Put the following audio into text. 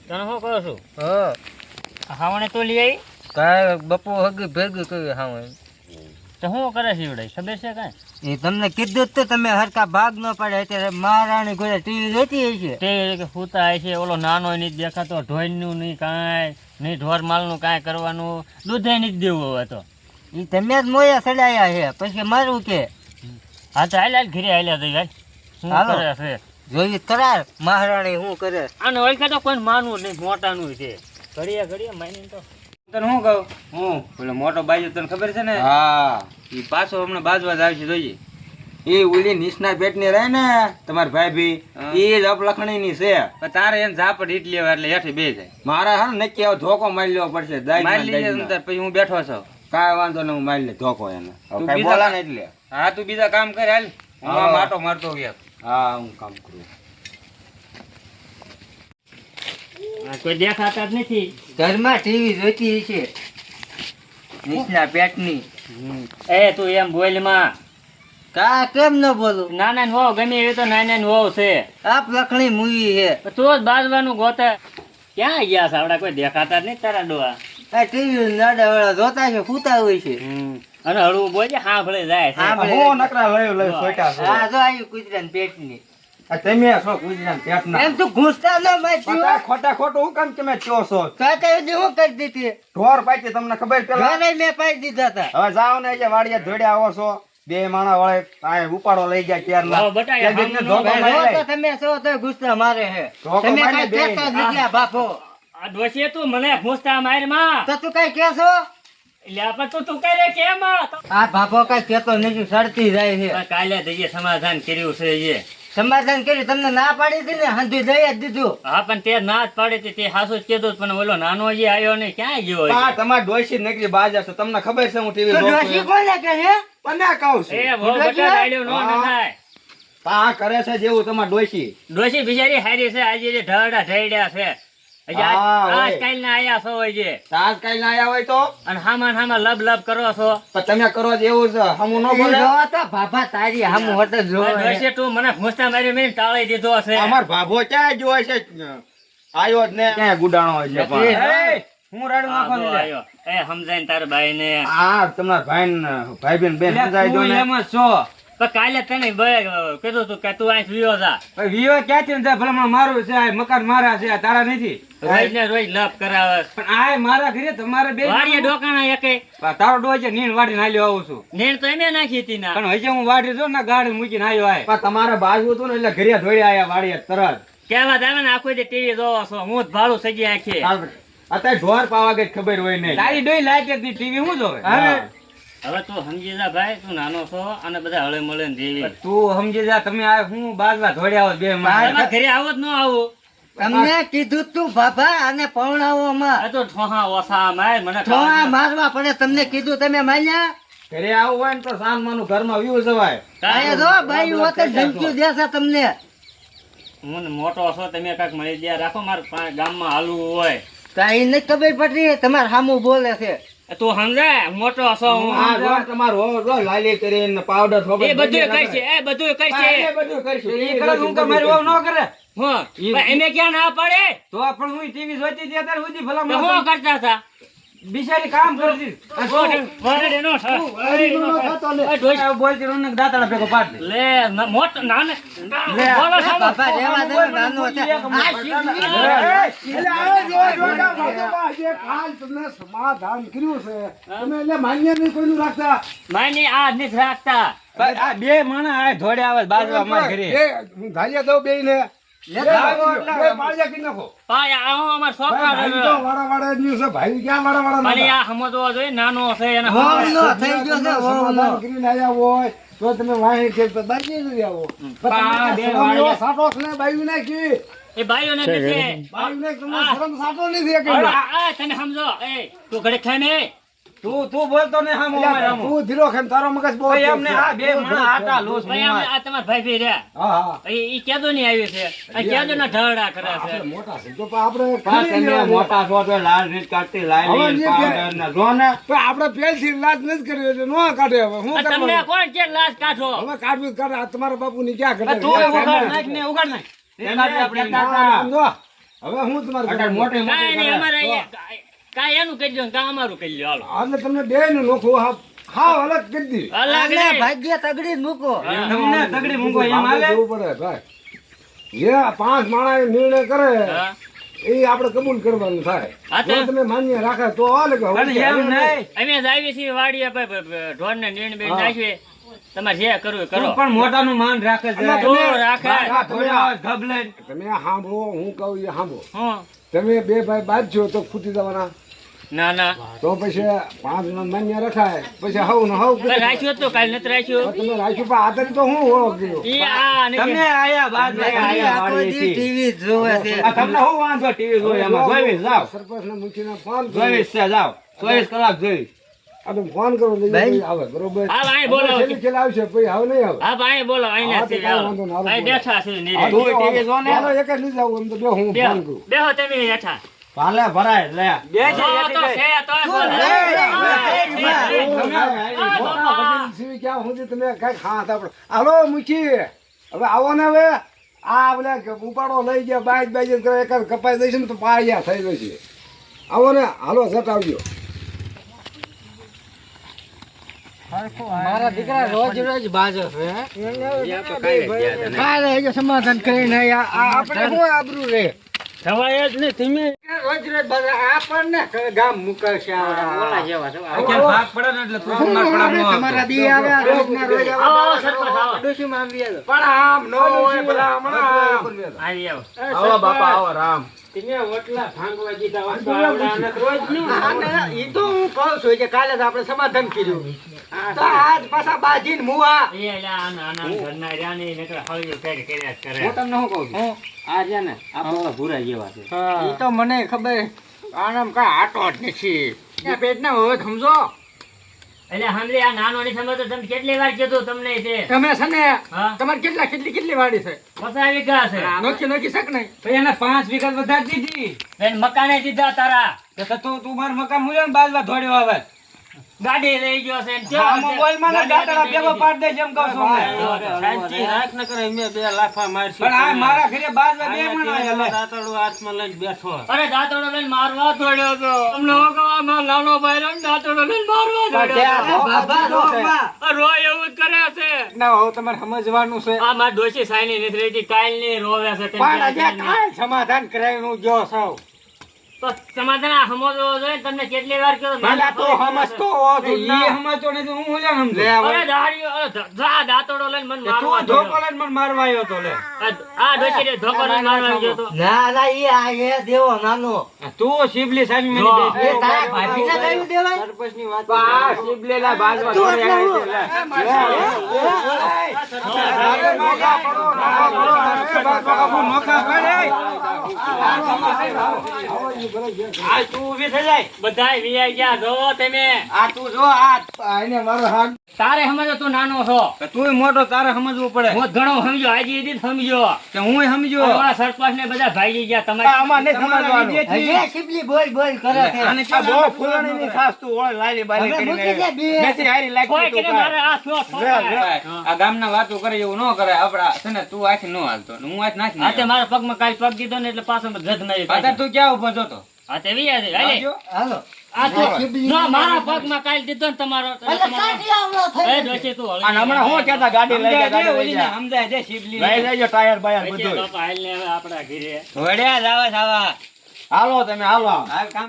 તને શું કહું છું હા હાવણે તો લઈ આવી કાંઈ બપો હગી ભેગી કરી હા તો શું કરે છે એવડે ખબર છે કાંઈ એ તમને કીધું જ તો તમે હરકા ભાગ ન પડે અત્યારે મહારાણી કોઈ ટીવી જોતી હોય છે તે કે સૂતા છે ઓલો નાનો નહીં દેખાતો ઢોરનું નહીં કાંઈ નહીં ઢોર માલનું કાંઈ કરવાનું દૂધે નહીં દેવું હવે તો એ તમે જ મોયા સડાયા છે પછી મારું કે હા તો હાલ ઘરે હાલ્યા તો યાર શું હાલો. કરે છે જોઈએ કરાર મહારાણી શું કરે આને ઓળખે તો કોઈ માનવું નહીં મોટાનું છે ઘડીએ માની તો તને શું કહું હું પેલો મોટો બાજુ તને ખબર છે ને હા એ પાછો હમણાં બાજવા જ આવશે જોઈએ એ ઓલી નિષ્ણા પેટની રહે ને તમારી ભાભી હા. એ જ અપલખણી ની છે પણ તારે એને ઝાપડ ઈટ લેવા એટલે હેઠે બે જાય મારા હા ને નક્કી હવે ધોકો મારી લેવો પડશે મારી લીધે અંદર પછી હું બેઠો છું કાંઈ વાંધો નહીં હું મારી લે ધોકો એને હવે તું કાંઈ બીજા- બોલા ને એટલે હા તું બીજા કામ કર હાલ હું હા. આ માટો મારતો ગયા હા હું કામ કરું કોઈ દેખાતા જ નથી ઘરમાં ટીવી જોતી હોય છે નિષ્ણા પેટની એ તું એમ બોલ માં કા કેમ ન બોલું નાના ને વહુ ગમે એવી તો નાના ને વહુ છે આપ લખણી મૂવી છે તું જ બાજવાનું ગોતે ક્યાં ગયા સાવડા કોઈ દેખાતા જ નહીં તારા ડોહા આ ટીવી નાડા વાળા જોતા છે ફૂતા હોય છે અને હળવું બોલજે સાંભળે જાય છે હા. હું નકરા લઈ સોટા છો હા જો આવ્યું કૂતરાની પેટની આ તમે છો ગુજરાત પેટના એમ તું ઘૂસતા ન મારતી હો. પતા ખોટા ખોટું હું કામ તમે ચો છો કાકા એ હું કરી દીધી ઢોર પાછી તમને ખબર પેલા ઘરે મેં પાઈ દીધા હતા હવે જાઓ ને અહીંયા વાડીએ ધોડ્યા આવો છો બે માણા વળે આ ઉપાડો લઈ ગયા ક્યારના હવે બટાયા ત્યાં જઈને સામનો ધોકો ભાઈ મારી જો તો તમે છો તો ગુસ્સા મારે છે ધોકો તમે મારીને કઈ બે. કહેતા જ નથી આ બાપો આ ડોશીએ તું મને ઘૂસતા માર માં તો તું કઈ કેસો એટલે આપણે તું કરે કેમ આ બાપો કઈ કેતો નથી સડતી જાય છે કાલે દઈએ સમાધાન કર્યું છે એ સમાધાન કર્યું તમને ના પાડી હતી ને હંધું દઈ જ દીધું હા પણ તે ના જ પાડી હતી તે હાસુ જ કીધું પણ ઓલો નાનો જે આવ્યો ને ક્યાં ગયો હા હશે? તમારે ડોશી નીકળી બાજા છે તમને ખબર છે હું ટીવી તો જોઉં ડોશી છું કોને કે છે મને કહું છું એ બહુ બટા રાડ્યો નો ન થાય આ કરે છે જેવું તમારે ડોશી ડોશી બિચારી હારી છે આજે જે ઢળડા ઢળ્યા છે હજી હા, આ હોય. સ્ટાઇલ ના આયા છો જે તાજ કઈ ના આયા હોય તો અને હામાં લબ લબ કરો છો પણ તમે કરો જ એવું છે હમું ન ઈ બોલે જોવો તો બાપા તારી હામું હોટલ જોવે ડોશી તું મને ઘૂસતા મારી મેં ટાળી દીધો છે અમાર ભાભો ક્યાં જોય છે આયો જ ને ક્યાં ગુડાણો હોય છે નથી. પણ એ, હું રાડું આ નાખો જો આયો. એ સમજાય તારા ભાઈ ને આ તમારા ભાઈ બેન સમજાય દો ને એમ જ છો પણ કાલે તને કીધું તું કે તું અહીં વિયો જા વિવો ક્યાંથી ને ભલામણ મારું છે આ મકાન મારા છે આ તારા નથી રોજ ને રોજ લપ કરાવે પણ આ મારા ઘરે તમારે બે વાડીએ ડોકાણા એકે તારો ડોહ છે નીણ વાડીને હાલ્યો આવું છું નેણ તો એમે નાખી હતી ના પણ હજી હું વાડી જો ને ગાડી મૂકીને આવ્યો આય પણ તમારે બાજુ હતું ને એટલે ઘરે ધોઈ આયા વાડીએ તરત કેવા તમે ને આખો ટીવી જોવો છો હું જ ભાડું સગી આખી અત્યારે ઢોર પાવા ગઈ ખબર હોય નહીં તારી ડોઈ લાગે ટીવી હું જોવે હા. હવે તું સમજી જા ભાઈ તું નાનો છો અને બધા હળે મળે ને દેવી તું સમજી જા તમે આ હું બાજવા ધોડ્યા આવો બે માણસ. તમારા ઘરે આવો જ ન આવું તમને કીધું તું બાપા અને પૌણાઓ માં આ તો ઠોહા ઓસા માર મને થોડા મારવા પડે તમને કીધું તમે માન્યા ઘરે આવું હોય ને તો સાનમાનું ઘરમાં વ્યૂ જવાય આયા જો ભાઈ હોતે ધમકી દેશે તમને હું ને મોટો છો તમે કાંઈક મળી દે રાખો મારે ગામમાં હાલવું હોય કઈ નથી ખબર પડતી તમારે સામું બોલે છે તું સમજાય મોટો છો હું આ જો તમારું હોવો જો લાલી કરીને પાવડર એ બધું કઈ છે એ બધું કઈ છે બધું કરશું ઈ કરે હું કે મારી વહુ ન કરે હું પણ એને ક્યાં ના પડે તો પણ હું ટીવી જોતી હતી અત્યારે સુધી તો ભલામણ હું કરતા હતા બિચારી કામ કરતી વરડે નો થાય. બોલતી રોનક દાંતડા ભેગો પાડ દે લે મોટો નાને બોલો સાહેબ. બાપા રહેવા દે ને, નાનો છે. આ શીખવી. સમાધાન કર્યું છે તમે એટલે માન્ય નહીં કોઈનું રાખતા માની આ નથી રાખતા આ બે માણસ આ ધોડે આવે બાજવા અમારા ઘરે હું ધાલિયા દઉં બે ને ભાઈ આ હું અમાર છોકરા વાળા ન્યૂઝ છે ભાઈ ક્યાં વાળા મારી આ સમજવો જોઈએ નાનો છે એને વહુનો થઈ ગયો છે વહુનો. સમાધાન કરીને આવ્યા હોય તો તમે વાહી કે બાજી નથી આવો પા બે શરમ વાળીએ. એવો સાટો છે ને બાયું નાખી એ ભાઈઓને કે છે બાયું નાખ તમને શરમ સાટો નથી એક આ તમે સમજો એ તું ઘરે ખાય ને તું બોલતો ને હામો અમારે હામો. તું ધીરો ખેમ તારો મગજ બહુ ભાઈ અમને આ બે માણસ આટા લોસ ભાઈ અમે આ તમારા ભાઈ ભાઈ રહ્યા હા હા ઈ ક્યાદો ની આવ્યું છે આ ક્યાદો ના ઢળડા કરે છે આપણે મોટા છે તો પણ આપણે પા ખાલી તમે લેવા મોટા છો તો લાલ રીત કાઢતી લાલી હવે જે પાવડર ને જો ને પણ આપણે પહેલથી લાજ નથી કરી એટલે નો કાઢે હવે હું આ તમને કરવાનું? કોણ કે લાજ કાઢો હવે કાઢવું જ કાઢે આ તમારા બાપુ ની ક્યાં તું ઘટે ઉગાડ નાખ ને ઉગાડ નાખ એક કાઢી આપણે એમને સમજો હવે હું તમારે અત્યારે મોટી કાંઈ મોટી નહીં, કરે. અમારે અહીંયા કાંઈ એનું કહી દો ને કાંઈ અમારું કહી લો, હાલો. એટલે તમને બે નું નોખું હાવ અલગ કરી દી. અલગ આને નહીં. ભાગ્ય તગડી જ મૂકો તમને તગડી મૂકો એમ આપણે હાલે? જોવું પડે ભાઈ. જે 5 માણસ નિર્ણય કરે હા. એ આપણે કબૂલ કરવાનું થાય. હા તો- જો તમે માન્ય રાખે તો હાલે કે હવે પણ એમ નહીં. અમે જ આવીએ છીએ વાડીએ ઢોરને નીણ બેણ નાખીએ. તમારે જે કરવું એ કરો. તું પણ મોટાનું માન રાખે છે. અલા, તો તમે- રાખે. આ થોડા ધબ લઈને. તમે સાંભળો, હું કહું એ સાંભળો. હું? તમે બે ભાઈ બાજજો તો ફૂટી જવાના. ના ના તો પછી 5 માં માન્ય રખાય પછી હવ ને હવ કાલ રાખ્યો તો કાલ નથી રાખ્યો. તમે રાખ્યું પણ આદરી તો હું હોવ ગયો. ઈ આ નથી. તમે આયા બાદ આખો દી ટીવી જોવે છે તમને શું વાંધો ટીવી જોઈ એમાં જોઈશ જાવ સરપંચને મૂકીને ફોન કરો. જોઈશ છે જાવ 24 કલાક જોઈશ. આ તો ફોન કરો લઈ ભાઈ. આવે બરોબર. હાલ અહીં બોલાવો. છેલ્લી છેલ્લે આવશે પછી હવે નહીં આવે. હા ભાઈ બોલો અહીં હા, તો નથી. કાંઈ વાંધો નહીં, હાલો, અહીં બોલો. બેઠા છે નીરે. આ તું ટીવી જો ને. હાલો, એક જ લઈ જાવ એમ તો બે હું ફોન કરું. બેહો તમે બેઠા. ભાલે ભરાય લે બે છે તો તો છે તોય બોલે. મોટા સિવાય ક્યાં સુધી તમે કાંઈ ખાસ આપણે હાલો મૂકી હવે આવો ને હવે આ બોલે ઉપાડો લઈ ગયા બાજ કરે એક કપાઈ દઈશ ને તો પાયા થઈ જશે. આવો ને હાલો જટ આવજો. મારા દીકરા રોજ રોજ બાજો છે કાલે સમાધાન કરીને આપણે શું આબરૂ રે થવાય જ નહીં તમે. રોજ રોજ બાજો આપણને ગામ મુકાશે ઓલા જેવા છો. ક્યાં ભાગ પડે ને એટલે તું માર પડાવવાનો તમારા દી આવે રોજના રોજ આવો, આવો, સરપંચ, આવો. ડોશીમાં આમ વ્યા પણ આમ નો હોય ભલા હમણાં આવી આવો. આવો બાપા આવો રામ. તમે ઓટલા ભાંગવા દીધા વસ્તુ આવડાને રોજ નહીં. ઈ તો હું કહું છું કે કાલે જ આપણે સમાધાન કર્યું તો આજ પાછા બાજીને મુવા એ એલા આના ઘરના રહ્યા ને નકર હળિયું કરી કર્યા જ કરે. હું તમને શું કહું છું આ છે ને આ તો ભૂરા જેવા છે. ઈ તો મને ખબર આનામ કા આટો જ નથી ત્યાં પેટના હોય સમજો એટલે હમણાં આ નાનો ની સમજો તમે કેટલી વાર કીધું તમને તે. તમે છે ને હા. તમારે કેટલી વાડી છે પસાર વીઘા છે. નોખી શક નહીં તો એને 5 વિગત વધારી દીધી. બેન મકાને દીધા તારા. તો તું માર મકાન મુજે ને બાજવા ધોડ્યો આવે. ગાડી લઈ ગયો છે ને હા, ક્યાં આમાં બોલ માં ને દાંતડા ભેગો પાડ દે જેમ કહું છું ને. શાંતિ રાખ ન કરે અમે 2 લાફા મારશું. પણ આ મારા ઘરે બાજવા બે મણ આયા લે. દાંતડો હાથમાં લઈને બેઠો. અરે દાંતડો લઈને મારવા દોડ્યો તો. તમને હું કહું આ મારો નાનો ભાઈ રહ્યો ને દાંતડો લઈને મારવા દોડ્યો. આ રોય એવું જ કરે છે. ના હો તમારે સમજવાનું છે આ મારી ડોશી સાયની નથી રહેતી કાલની રોવે છે. તેમ પણ આજે ક્યાં કાલ સમાધાન કરાવીને જો સૌ તો સમાધાન આ સમજવો જોઈએ. તમને કેટલી વાર કીધું મને તો સમજતો હો તું ઈ ના. સમજતો નથી હું ઓલા સમજુ. લે અરે હવે દાડીઓ જા દાંતડો લઈને મને મારવા તું ધોકો દોડ્યો. લઈને મને મારવા આવ્યો તો લે. આ ડોશી ધોકો લઈને મારવા ગયો તો. ના ના ઈ આ એ દેવો નાનો તું શિબલી સામી જો. મેની બેસ. એ તારા ભાભીને કહ્યું દેવાય સરપંચની વાત આ શિબલીના બાજવા તું ધોડ્યા એટલે હું. નોખા પડે. આ તું ઊભી થઈ જાય. બધાય વીઆઈ ગયા જોવો તમે. આ તું જો આ આને મારો હાથ તારે સમજો તું નાનો છો. તું મોટો તારે સમજવું પડે. હું ઘણો સમજો આજે દી સમજો. કે હું સમજો. અમારા સરપંચ ને બધા ભાગી ગયા તમારે. આમાં નહીં સમજવાનું. હજી શીપલી બોલ કરે છે આને આ બહુ ફૂલણીની ખાસ તું ઓળ લાલી બાલી હવે કરીને મૂકી દે બે. બેસી હારી લાગતી કોઈ તું કે કાંઈ. મારે આ શું ખોટાય. આ ગામના વાતો કરે એવું ન કરે આપડા છે ને તું આથી ન હાલતો ને હું આથી નાખી આ તે મારા પગમાં કાલ પગ દીધો ને એટલે પાછો ગધ મારી અત્યારે પાછી. તું ક્યાં ઉભો જોતો આ તે વીઆઈ છે. હાલે. આવજો. હાલો આ તો શીપલી જો મારા પગમાં કાલ દીધો ને તમારો એ ડોશી તું હળી અને હમણાં હું કહેતા ગાડી લઈ જા ગાડી લઈ જા સમજાય દે શિબલી લઈ લેજો ટાયર બાયર પછી બધું બાપા હાલ ને હવે આપણા ઘરે વડ્યા જાવા જાવા હાલો તમે હાલો હાલ કામ